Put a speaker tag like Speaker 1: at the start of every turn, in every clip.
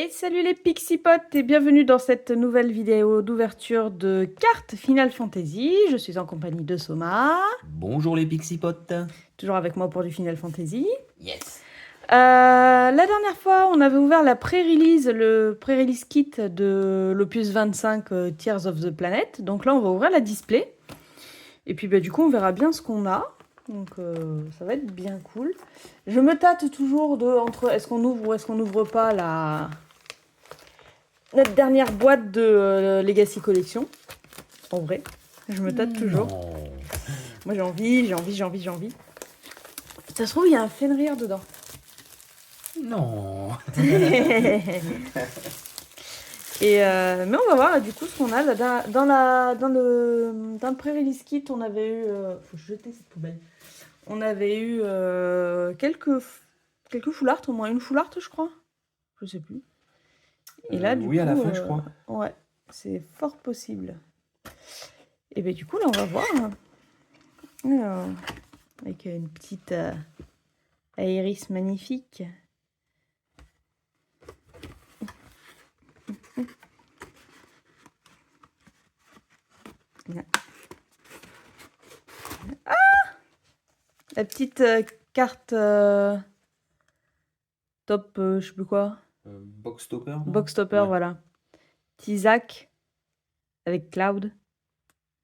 Speaker 1: Et salut les Pixipotes et bienvenue dans cette nouvelle vidéo d'ouverture de cartes Final Fantasy. Je suis en compagnie de Soma,
Speaker 2: Bonjour les pixipotes.
Speaker 1: toujours avec moi pour du Final Fantasy.
Speaker 2: Yes.
Speaker 1: La dernière fois, on avait ouvert la pré-release, le pré-release kit de l'opus 25 Tears of the Planet. Donc là, on va ouvrir la display. Et puis du coup, on verra bien ce qu'on a. Donc ça va être bien cool. Je me tâte toujours entre est-ce qu'on ouvre ou est-ce qu'on n'ouvre pas notre dernière boîte de Legacy Collection. En vrai, je me tâte toujours.
Speaker 2: Non.
Speaker 1: Moi j'ai envie. Ça se trouve, il y a un Fenrir dedans.
Speaker 2: Non.
Speaker 1: Mais on va voir là, du coup ce qu'on a. Là, dans le pré-release kit, on avait eu. Faut jeter cette poubelle. On avait eu quelques full art, au moins une full art, je crois. Je sais plus. Et là, du
Speaker 2: oui,
Speaker 1: coup.
Speaker 2: à la fin, je crois.
Speaker 1: Ouais, c'est fort possible. Et bien, du coup, là, on va voir. Alors, avec une petite Aéris magnifique. Ah, la petite carte top, je sais plus quoi.
Speaker 2: Box Topper.
Speaker 1: Box topper,
Speaker 2: Ouais.
Speaker 1: voilà. Tizak avec Cloud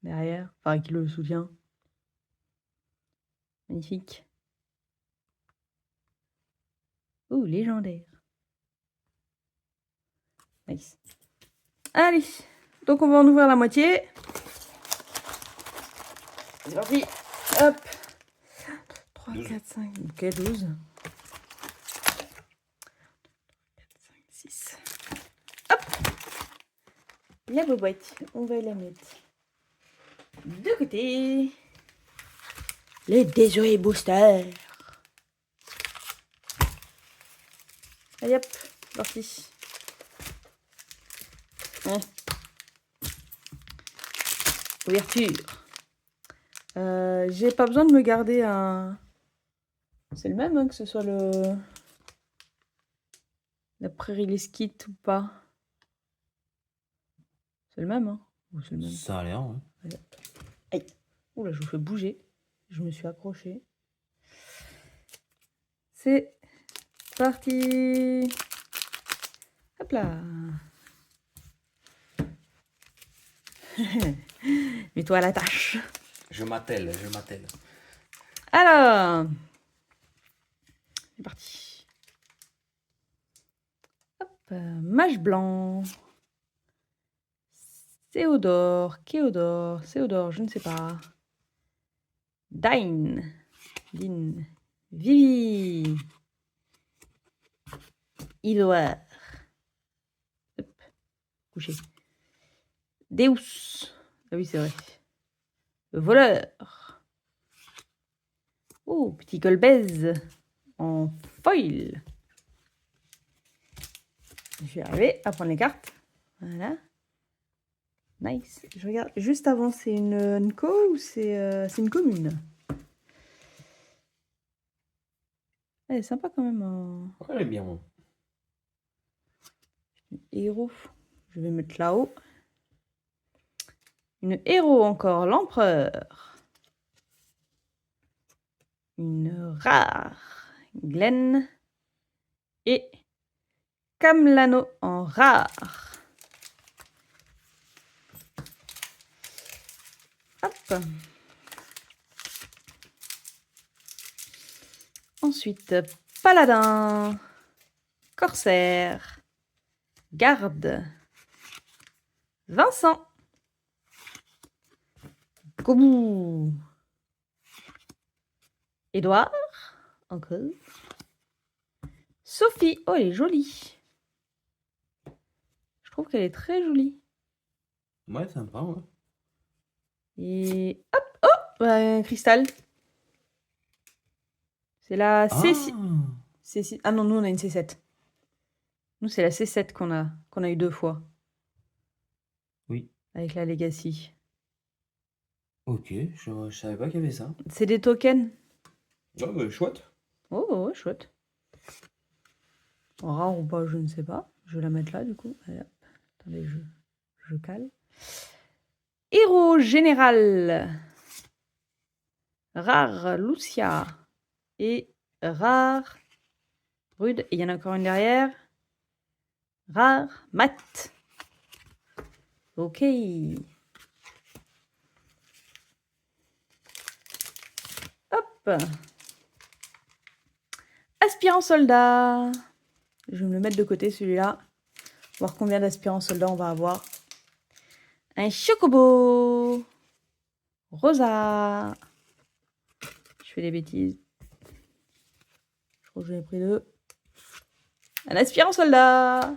Speaker 1: derrière, enfin qui le soutient. Magnifique. Oh, légendaire. Nice. Allez, donc on va en ouvrir la moitié. C'est parti. Hop. 3,
Speaker 2: 12.
Speaker 1: 4, 5. Ok, 12. 4, 5, 6. Hop. La boîte, on va la mettre de côté. Les désolés boosters. Allez hop, parti. Ouais. Ouverture. J'ai pas besoin de me garder un... C'est le même, hein, que ce soit la pré-release kit ou pas. C'est le même, hein. Ou c'est le même.
Speaker 2: Ça a l'air, hein.
Speaker 1: Aïe. Oula, je vous fais bouger. Je me suis accrochée. C'est parti. Hop là. Mets-toi à la tâche.
Speaker 2: Je m'attelle.
Speaker 1: Alors. C'est parti. Hop. Mage blanc. Théodore, je ne sais pas. Din, Vivi, Idoire, hop, couché. Deus, ah oui c'est vrai. Le voleur. Oh, petit Golbez en foil. Je vais arriver à prendre les cartes. Voilà. Nice. Je regarde juste avant, c'est une co ou c'est une commune? Elle est sympa quand même.
Speaker 2: Ouais, elle est bien, moi.
Speaker 1: Héros. Je vais mettre là-haut. Une héros encore, l'empereur. Une rare, Glenn. Et Kamlano en rare. Hop. Ensuite, paladin, corsaire, garde, Vincent, Gomu, Édouard, encore, Sophie, oh elle est jolie. Je trouve qu'elle est très jolie.
Speaker 2: Ouais, sympa, ouais.
Speaker 1: Et hop, oh, cristal. C'est la C6. C6. Ah non, nous on a une C7. Nous c'est la C7 qu'on a eu 2 fois.
Speaker 2: Oui.
Speaker 1: Avec la Legacy.
Speaker 2: Ok, je savais pas qu'il y avait ça.
Speaker 1: C'est des tokens.
Speaker 2: Oh, bah, chouette.
Speaker 1: Oh, chouette. Rare ou pas, je ne sais pas. Je vais la mettre là, du coup. Allez, hop. Attendez, je cale. Héros général. Rare Lucia. Et rare Rude. Et il y en a encore une derrière. Rare Matt. Ok. Hop. Aspirant soldat. Je vais me le mettre de côté celui-là. Voir combien d'aspirants soldats on va avoir. Un chocobo. Rosa. Je fais des bêtises. Je crois que j'en ai pris 2. Un aspirant soldat.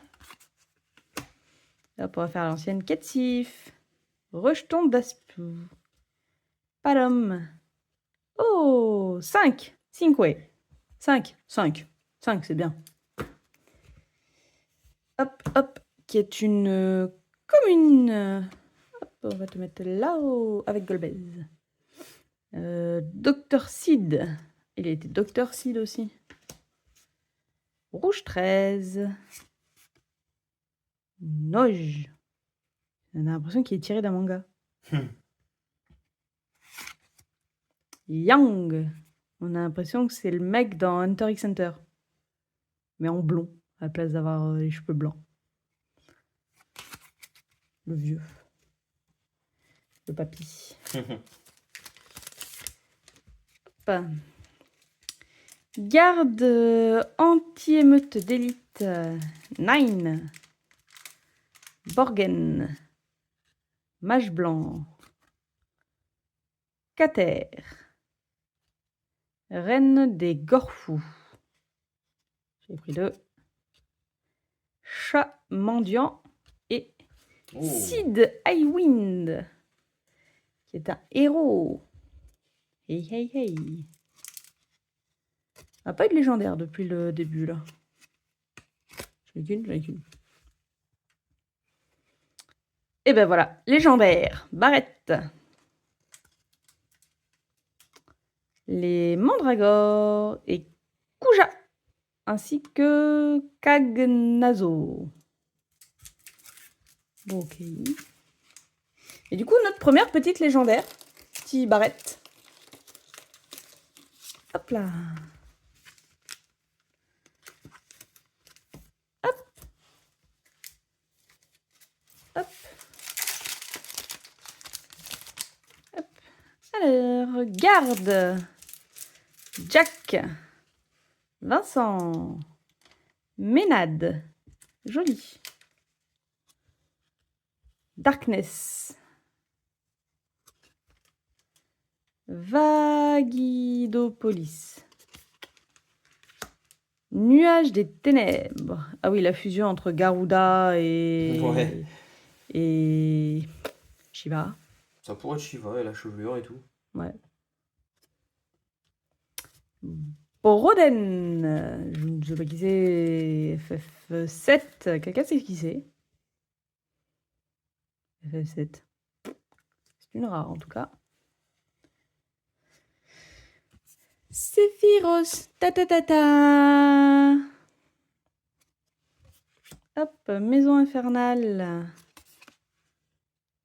Speaker 1: Hop, on va faire l'ancienne Ketsif. Rejeton d'aspirant. Palom. Oh, 5. 5, ouais. 5. 5. 5, c'est bien. Hop, hop. Qui est une commune. Hop, on va te mettre là-haut avec Golbez. Dr Sid. Il a été Dr Sid aussi. Rouge 13. Noj. On a l'impression qu'il est tiré d'un manga. Yang. On a l'impression que c'est le mec dans Hunter x Hunter. Mais en blond, à la place d'avoir les cheveux blancs. Le vieux. Le papy. Hop. Garde anti-émeute d'élite. 9. Borgen. Mage blanc. Cater. Reine des Gorfous. J'ai pris 2. Chat mendiant et Sid Highwind, qui est un héros. Hey, hey, hey. On n'a pas eu de légendaire depuis le début, là. J'en ai qu'une. Et ben voilà, légendaire. Barrette. Les mandragores et Kuja, ainsi que Kagnazo. Ok. Et du coup, notre première petite légendaire, petit Barrette. Hop là. Hop. Hop. Hop. Alors, garde. Jack. Vincent. Ménade. Joli. Darkness. Vagidopolis. Nuage des ténèbres. Ah oui, la fusion entre Garuda et...
Speaker 2: Ouais.
Speaker 1: Et... Shiva.
Speaker 2: Ça pourrait être Shiva et la chevelure et tout.
Speaker 1: Ouais. Boroden. Je ne sais pas qui c'est. FF7. Quelqu'un sait qui c'est? FF7. C'est une rare en tout cas. Sephiroth. Ta ta ta ta. Hop, maison infernale.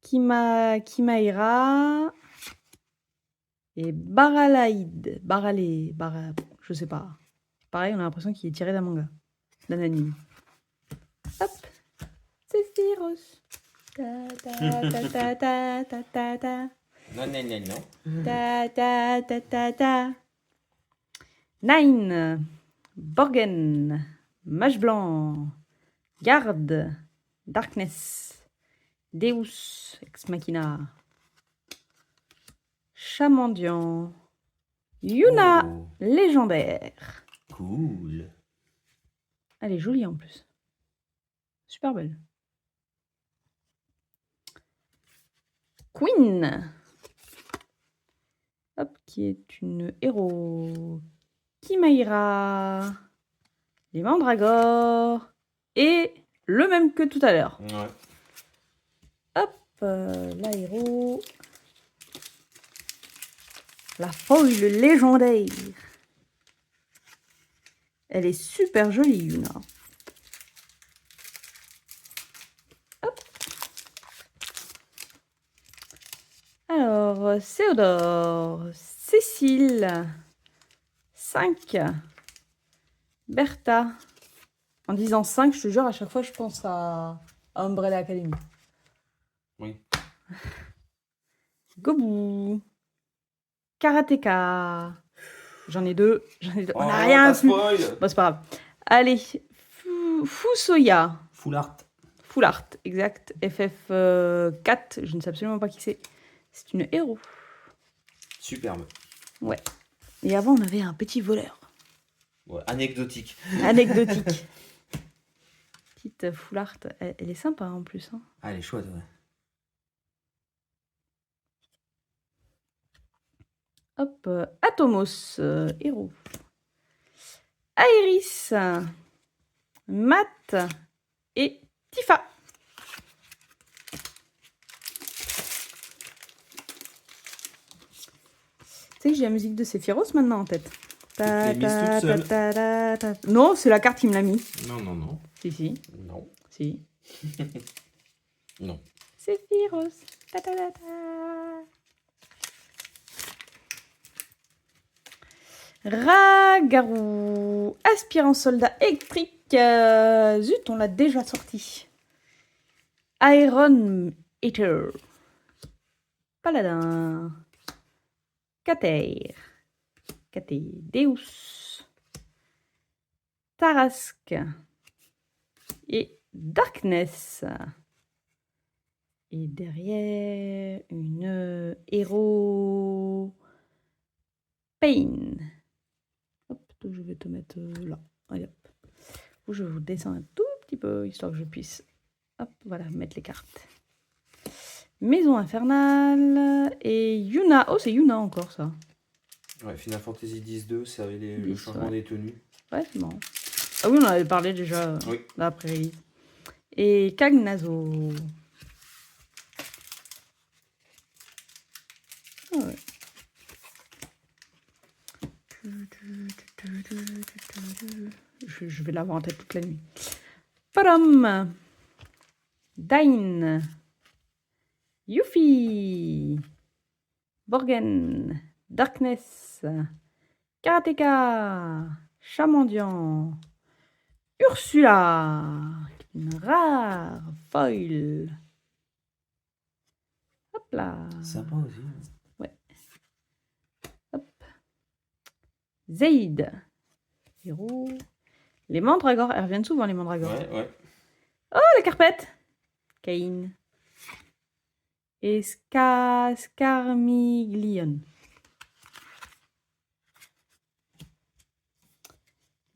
Speaker 1: Kimaira. Et Baralaïd. Je sais pas. Pareil, on a l'impression qu'il est tiré d'un manga. D'un anime. Hop. Sephiroth. Ta ta ta ta ta ta ta ta.
Speaker 2: Non.
Speaker 1: Ta ta ta ta ta. 9. Borgen. Mage blanc. Garde. Darkness. Deus. Ex machina. Chamandian. Yuna.
Speaker 2: Oh,
Speaker 1: Légendaire.
Speaker 2: cool.
Speaker 1: Elle est jolie en plus. Super belle. Queen. Hop, qui est une héros. Kimaira. Les mandragores. Et le même que tout à l'heure.
Speaker 2: Ouais.
Speaker 1: Hop, la héros. La folle légendaire. Elle est super jolie, Yuna. Alors, Théodore, Cécile, 5, Bertha. En disant 5, je te jure, à chaque fois, je pense à Umbrella Academy.
Speaker 2: Oui.
Speaker 1: Gobu, Karateka. J'en ai deux. On n'a
Speaker 2: Oh,
Speaker 1: rien
Speaker 2: t'as
Speaker 1: vu.
Speaker 2: spoil.
Speaker 1: Bon, c'est pas grave. Allez, Fusoya.
Speaker 2: Full art.
Speaker 1: Full Art, exact. FF 4, je ne sais absolument pas qui c'est. C'est une héros.
Speaker 2: Superbe.
Speaker 1: Ouais. Et avant, on avait un petit voleur.
Speaker 2: Ouais, anecdotique.
Speaker 1: Anecdotique. Petite Full Art. Elle est sympa en plus. Hein.
Speaker 2: Ah, elle est chouette, ouais.
Speaker 1: Hop, Atomos, héros. Aéris, Matt et Tifa. Tu sais que j'ai la musique de Sephiroth maintenant en tête.
Speaker 2: Tu l'as mise toute seule.
Speaker 1: Non, c'est la carte qui me l'a mis.
Speaker 2: Non, non, non.
Speaker 1: Si.
Speaker 2: Non.
Speaker 1: Si.
Speaker 2: Non.
Speaker 1: Sephiroth. Ragarou, aspirant soldat électrique. Zut, on l'a déjà sorti. Iron Eater. Paladin. Cater. Deus. Tarasque. Et Darkness. Et derrière, une héros. Pain. Hop, je vais te mettre là. Allez, hop. Je vous descends un tout petit peu, histoire que je puisse, hop, voilà, mettre les cartes. Maison infernale et Yuna. Oh, c'est Yuna encore, ça.
Speaker 2: Ouais, Final Fantasy X-2, c'est avec le
Speaker 1: 10,
Speaker 2: changement
Speaker 1: ouais.
Speaker 2: des tenues.
Speaker 1: Ouais, c'est marrant. Ah oui, on en avait parlé déjà
Speaker 2: Oui.
Speaker 1: là après. Et Kagnazo. Ah ouais. Je vais l'avoir en tête toute la nuit. Padam. Dain. Yuffie. Borgen. Darkness. Karateka. Chamandian. Ursula. Une rare foil. Hop là.
Speaker 2: Sympa aussi.
Speaker 1: Ouais. Hop. Zaid. Héros. Les mandragores. Elles reviennent souvent, les mandragores.
Speaker 2: Ouais.
Speaker 1: Oh, la carpette. Cain. Et Scarmiglion.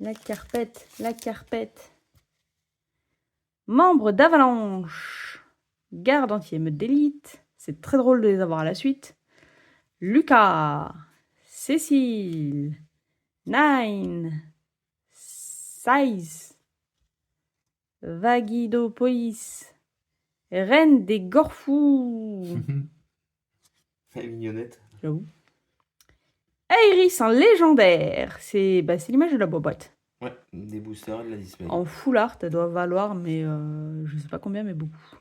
Speaker 1: La carpette. Membre d'Avalanche. Garde entier d'élite. C'est très drôle de les avoir à la suite. Lucas. Cécile. Nine. Size. Vagidopolis. Reine des Gorfous.
Speaker 2: Elle est mignonnette.
Speaker 1: J'avoue. Aéris en légendaire. C'est l'image de la boîte.
Speaker 2: Ouais, des boosters et de la display.
Speaker 1: En full art, elle doit valoir, mais je sais pas combien, mais beaucoup.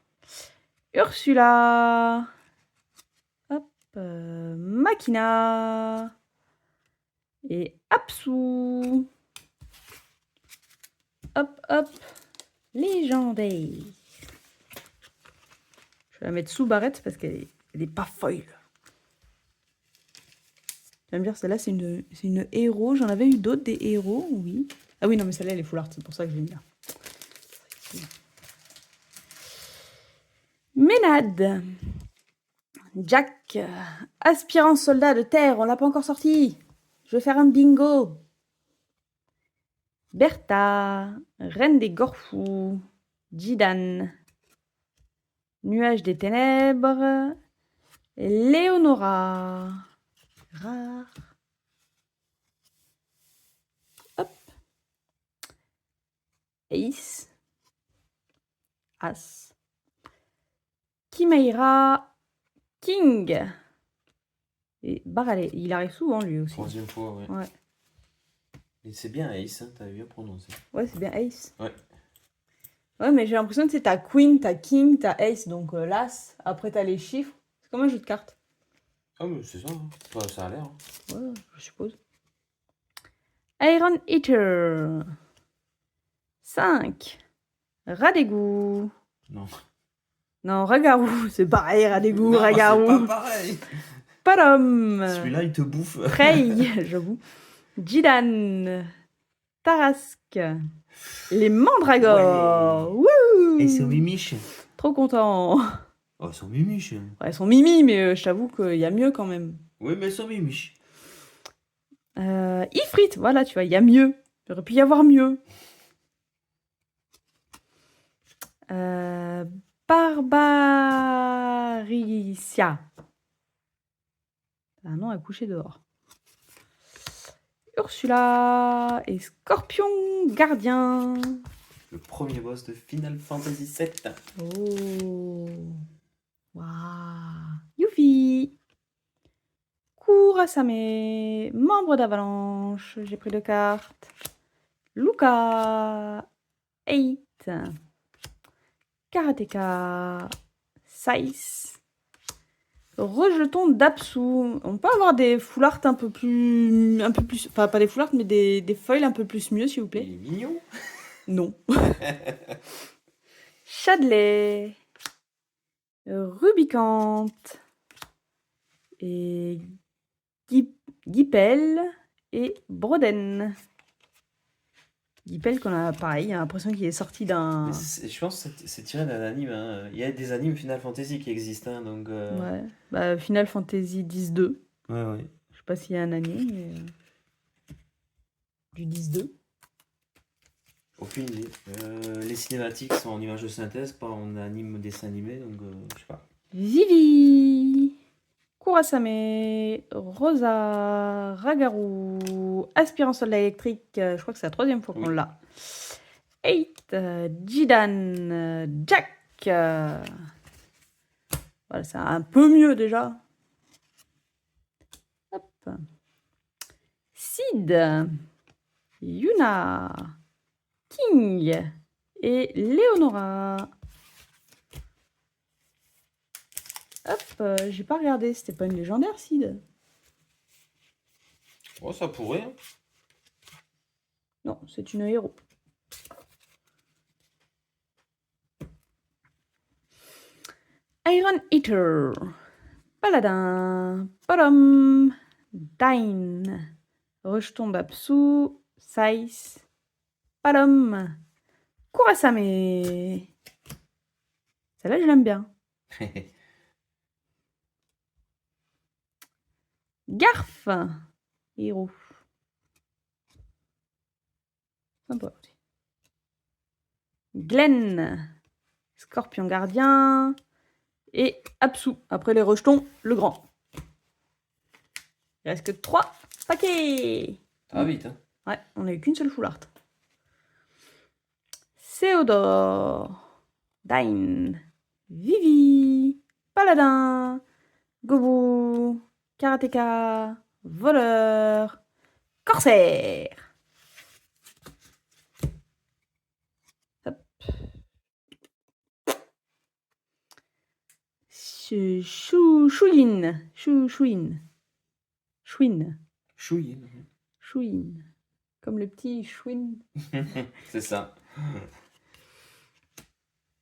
Speaker 1: Ursula. Hop. Machina. Et Apsu. Hop. Légendaire. Je vais la mettre sous barrette parce qu'elle est pas foil. Tu vas me dire, celle-là, c'est une héros. J'en avais eu d'autres, des héros, oui. Ah oui, non, mais celle-là, elle est full art, c'est pour ça que je l'ai mis là. Ménade. Jack. Aspirant soldat de terre, on l'a pas encore sorti. Je vais faire un bingo. Bertha. Reine des Gorfous. Jidan. Nuage des ténèbres. Léonora. Rare. Hop. Ace. As. Kimeira. King. Et Barale. Il arrive souvent lui aussi.
Speaker 2: Troisième fois, ouais.
Speaker 1: Ouais.
Speaker 2: Et c'est bien Ace, hein, t'avais bien prononcé.
Speaker 1: Ouais, c'est bien Ace.
Speaker 2: Ouais.
Speaker 1: Ouais, mais j'ai l'impression que c'est t'as Queen, t'as King, t'as Ace, donc l'As. Après, t'as les chiffres. C'est comme un jeu de cartes.
Speaker 2: Ah, mais c'est ça, hein. Bah, ça a l'air. Hein.
Speaker 1: Ouais, je suppose. Iron Eater. 5. Rat d'égout.
Speaker 2: Non.
Speaker 1: Non, Ragarou, c'est pareil, rat d'égout,
Speaker 2: Non, c'est pas
Speaker 1: Ragarou.
Speaker 2: pareil.
Speaker 1: Padom.
Speaker 2: Celui-là, il te bouffe.
Speaker 1: Frey, j'avoue. Jidan. Tarasque. Les mandragores. Wouh.
Speaker 2: Et ils sont mimiches.
Speaker 1: Trop content.
Speaker 2: Oh, ils sont mimiches.
Speaker 1: Ouais, elles sont mimi, mais je t'avoue qu'il y a mieux quand même.
Speaker 2: Oui, mais ils sont mimiches.
Speaker 1: Ifrit, voilà, tu vois, il y a mieux. Il aurait pu y avoir mieux. Barbaricia. Un nom à coucher dehors. Ursula et Scorpion Gardien.
Speaker 2: Le premier boss de Final Fantasy VII.
Speaker 1: Oh. Waouh. Yuffie. Kurasame. Membre d'Avalanche. J'ai pris 2 cartes. Luca. 8. Karateka. 6. Rejetons d'Apsu. On peut avoir des full art un peu plus. Enfin, pas des full art, mais des foils un peu plus mieux, s'il vous
Speaker 2: Il
Speaker 1: plaît.
Speaker 2: est mignon.
Speaker 1: Non. Chadley. Rubicante. Et. Guipel. Et Broden. Guipel, qu'on a pareil, a l'impression qu'il est sorti d'un.
Speaker 2: Je pense que c'est tiré d'un anime. Hein. Il y a des animes Final Fantasy qui existent. Hein, donc,
Speaker 1: Ouais. Bah, Final Fantasy X-2.
Speaker 2: Ouais, ouais.
Speaker 1: Je sais pas s'il y a un anime, mais. Du 10-2.
Speaker 2: Aucune idée. Les cinématiques sont en image de synthèse, pas en anime dessin animé, donc je sais pas.
Speaker 1: Vivi. Kurasame. Rosa. Ragaru. Aspirant soldat électrique. Je crois que c'est la 3e fois qu'on l'a. 8. Jidan. Jack. Voilà, c'est un peu mieux déjà. Hop. Sid. Yuna. King. Et Leonora. Hop, j'ai pas regardé, c'était pas une légendaire, Sid?
Speaker 2: Oh, ça pourrait. Hein.
Speaker 1: Non, c'est une héros. Iron Eater. Paladin. Padom. Dine. Rejeton d'Apsu. Sais. Padom. Kurasame. Celle-là, je l'aime bien. Garf. Héros. Sympa aussi. Glenn. Scorpion gardien. Et Apsu. Après les rejetons, le grand. Il reste que 3 paquets.
Speaker 2: Ah, vite. Hein.
Speaker 1: Ouais, on n'a eu qu'une seule full art. Théodore. Dine. Vivi. Paladin. Gobu. Karateka. Voleur. Corsaire. Hop. Chouin. Chouin. Comme le petit chouin.
Speaker 2: C'est ça.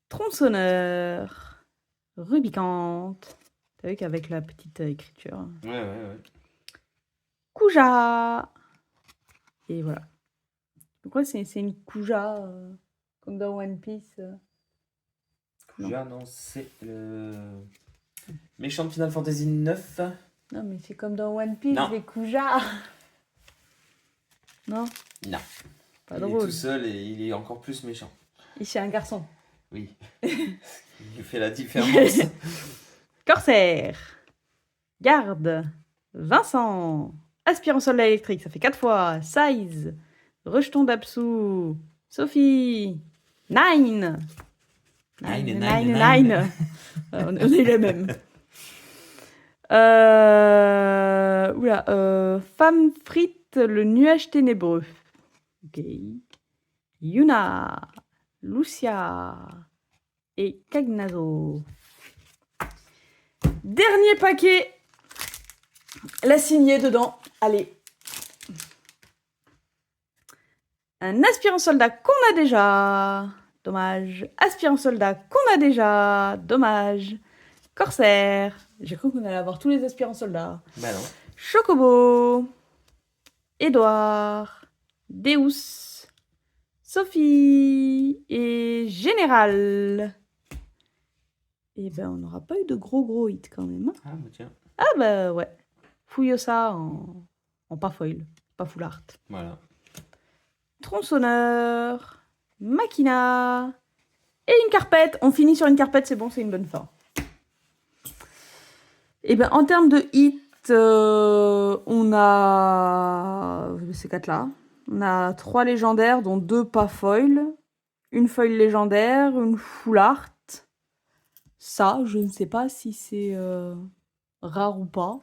Speaker 1: Tronçonneur. Rubicante. T'as vu qu'avec la petite écriture.
Speaker 2: Ouais.
Speaker 1: Kuja. Et voilà. Donc ouais, c'est une Kuja comme dans One Piece.
Speaker 2: Kuja, non, c'est le méchant de Final Fantasy 9.
Speaker 1: Non, mais c'est comme dans One Piece,
Speaker 2: Non.
Speaker 1: les Kuja. Non?
Speaker 2: Non.
Speaker 1: Pas
Speaker 2: il
Speaker 1: drôle.
Speaker 2: est tout seul et il est encore plus méchant.
Speaker 1: Et c'est un garçon.
Speaker 2: Oui. Il fait la différence.
Speaker 1: Corsaire. Garde. Vincent. Aspirant soldat électrique, ça fait 4 fois. Size. Rejeton d'Apsu. Sophie. Nine. Nine. On est les mêmes. Femme frite, le nuage ténébreux. Ok. Yuna. Lucia. Et Cagnazo. Dernier paquet. La signée dedans. Allez. Un aspirant soldat qu'on a déjà. Dommage. Aspirant soldat qu'on a déjà. Dommage. Corsaire. J'ai cru qu'on allait avoir tous les aspirants soldats.
Speaker 2: Bah non.
Speaker 1: Chocobo. Édouard. Deus. Sophie. Et Général. Et ben, on n'aura pas eu de gros hits quand même.
Speaker 2: Ah, bah tiens.
Speaker 1: Ah bah ouais. Fouillosa en pas foil, pas full art.
Speaker 2: Voilà.
Speaker 1: Tronçonneur. Machina. Et une carpette. On finit sur une carpette, c'est bon, c'est une bonne fin. Et ben en termes de hits, on a ces 4-là. On a 3 légendaires, dont 2 pas foil. Une foil légendaire, une full art. Ça, je ne sais pas si c'est rare ou pas.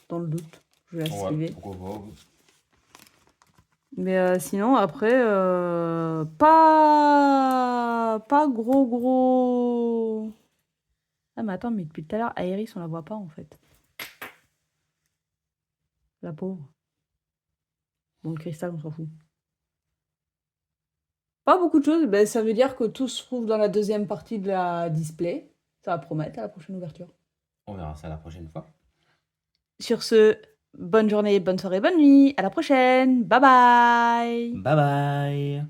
Speaker 1: Dans le doute, je vais la suivre.
Speaker 2: Pourquoi pas.
Speaker 1: Mais sinon, après, pas gros. Ah, mais attends, mais depuis tout à l'heure, Aéris, on la voit pas en fait. La pauvre. Bon, le cristal, on s'en fout. Pas beaucoup de choses, ben, ça veut dire que tout se trouve dans la deuxième partie de la display. Ça va promettre à la prochaine ouverture.
Speaker 2: On verra ça la prochaine fois.
Speaker 1: Sur ce, bonne journée, bonne soirée, bonne nuit. À la prochaine. Bye bye.
Speaker 2: Bye bye.